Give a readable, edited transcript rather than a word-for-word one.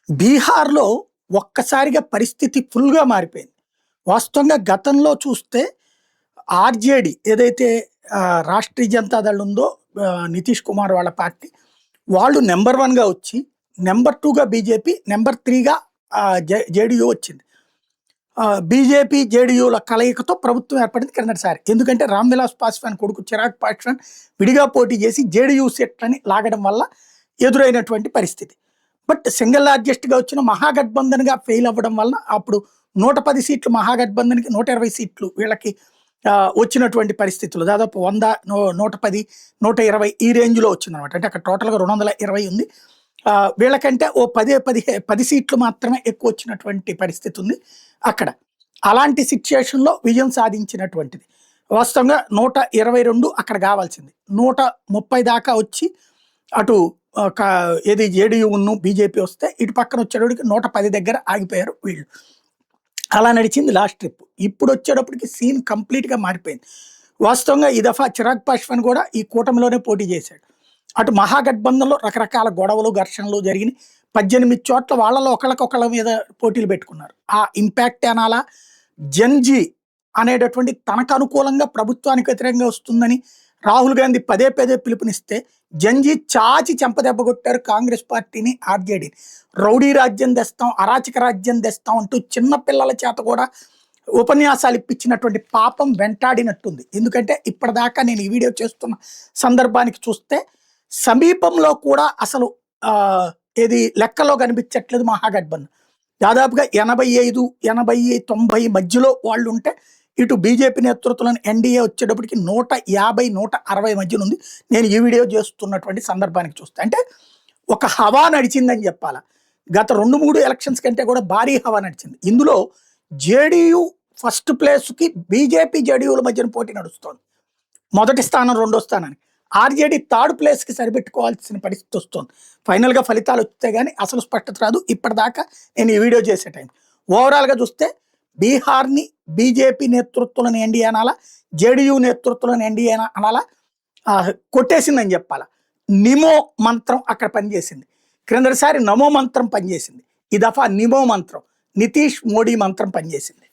బీహార్‌లో ఒక్కసారిగా పరిస్థితి ఫుల్‌గా మారిపోయింది. వాస్తవంగా గతంలో చూస్తే ఆర్‌జేడీ ఏదైతే రాష్ట్రీయ జనతా దళ్ ఉందో నితీష్ కుమార్ వాళ్ళ పార్టీ, వాళ్ళు నంబర్ 1గా వచ్చి, నంబర్ 2గా బీజేపీ, నంబర్ 3గా జేడీయూ వచ్చింది. బీజేపీ, జేడీయూల కలయికతో ప్రభుత్వం ఏర్పడింది కిందటిసారి. ఎందుకంటే రామ్ విలాస్ పాస్వాన్ కొడుకు చిరాగ్ పాస్వాన్ విడిగా పోటీ చేసి జేడీయూ సీట్లని లాగడం వల్ల ఎదురైనటువంటి పరిస్థితి. బట్ సింగిల్ లార్జెస్ట్‌గా వచ్చిన మహాగఠబంధన్‌గా ఫెయిల్ అవ్వడం వలన అప్పుడు 110 సీట్లు మహాగఠబంధన్‌కి, 120 సీట్లు వీళ్ళకి వచ్చినటువంటి పరిస్థితులు. దాదాపు 100, 110, 120 ఈ రేంజ్‌లో వచ్చిందనమాట. అంటే అక్కడ టోటల్‌గా 220 ఉంది. వీళ్ళకంటే ఓ 10 సీట్లు మాత్రమే ఎక్కువ వచ్చినటువంటి పరిస్థితి ఉంది అక్కడ. అలాంటి సిట్యుయేషన్‌లో విజయం సాధించినటువంటిది. వాస్తవంగా 122 అక్కడ కావాల్సింది. 130 దాకా వచ్చి అటు ఏది జేడీయూను, బీజేపీ వస్తే ఇటు పక్కన వచ్చేటప్పటికి 110 దగ్గర ఆగిపోయారు వీళ్ళు. అలా నడిచింది లాస్ట్ ట్రిప్. ఇప్పుడు వచ్చేటప్పటికి సీన్ కంప్లీట్‌గా మారిపోయింది. వాస్తవంగా ఈ దఫా చిరాగ్ పాస్వాన్ కూడా ఈ కూటమిలోనే పోటీ చేశాడు. అటు మహాగఠబంధన్‌లో రకరకాల గొడవలు, ఘర్షణలు జరిగినాయి. 18 చోట్ల వాళ్ళలో ఒకళ్ళ మీద పోటీలు పెట్టుకున్నారు. ఆ ఇంపాక్ట్ అనాలా, జన్‌జీ అనేటటువంటి తనకు అనుకూలంగా ప్రభుత్వానికి వ్యతిరేకంగా వస్తుందని రాహుల్ గాంధీ పదే పిలుపునిస్తే జన్‌జీ చాచి చెంపదెబ్బ కొట్టారు కాంగ్రెస్ పార్టీని, ఆర్‌జేడీని. రౌడీ రాజ్యం తెస్తాం, అరాచక రాజ్యం తెస్తాం అంటూ చిన్న పిల్లల చేత కూడా ఉపన్యాసాలు ఇప్పించినటువంటి పాపం వెంటాడినట్టుంది. ఎందుకంటే ఇప్పటిదాకా నేను ఈ వీడియో చేస్తున్న సందర్భానికి చూస్తే సమీపంలో కూడా అసలు ఏది లెక్కలో కనిపించట్లేదు మహాగఠబంధన్. దాదాపుగా 85, 80, 90 మధ్యలో వాళ్ళు ఉంటే, ఇటు బీజేపీ నేతృత్వంలోని ఎన్డీఏ వచ్చేటప్పటికి 150, 160 మధ్యన ఉంది. నేను ఈ వీడియో చేస్తున్నటువంటి సందర్భానికి చూస్తే. అంటే ఒక హవా నడిచిందని చెప్పాలా. గత 2-3 ఎలక్షన్స్ కంటే కూడా భారీ హవా నడిచింది. ఇందులో జేడీయూ ఫస్ట్ ప్లేస్‌కి బీజేపీ, జేడీయూల మధ్యన పోటీ నడుస్తోంది. మొదటి స్థానం, రెండో స్థానానికి. ఆర్‌జేడీ థర్డ్ ప్లేస్‌కి సరిపెట్టుకోవాల్సిన పరిస్థితి వస్తోంది. ఫైనల్‌గా ఫలితాలు వస్తే గానీ అసలు స్పష్టత రాదు. ఇప్పటిదాకా నేను ఈ వీడియో చేసే టైం. ఓవరాల్‌గా చూస్తే బీహార్‌ని బీజేపీ నేతృత్వంలోని ఎన్డీఏ అనాలా, జేడీయూ నేతృత్వంలోని ఎన్డీఏ అనాలా, కొట్టేసిందని చెప్పాలా. నిమో మంత్రం అక్కడ పనిచేసింది. క్రిందటిసారి నమో మంత్రం పనిచేసింది. ఈ దఫా నిమో మంత్రం, నితీష్ మోడీ మంత్రం పనిచేసింది.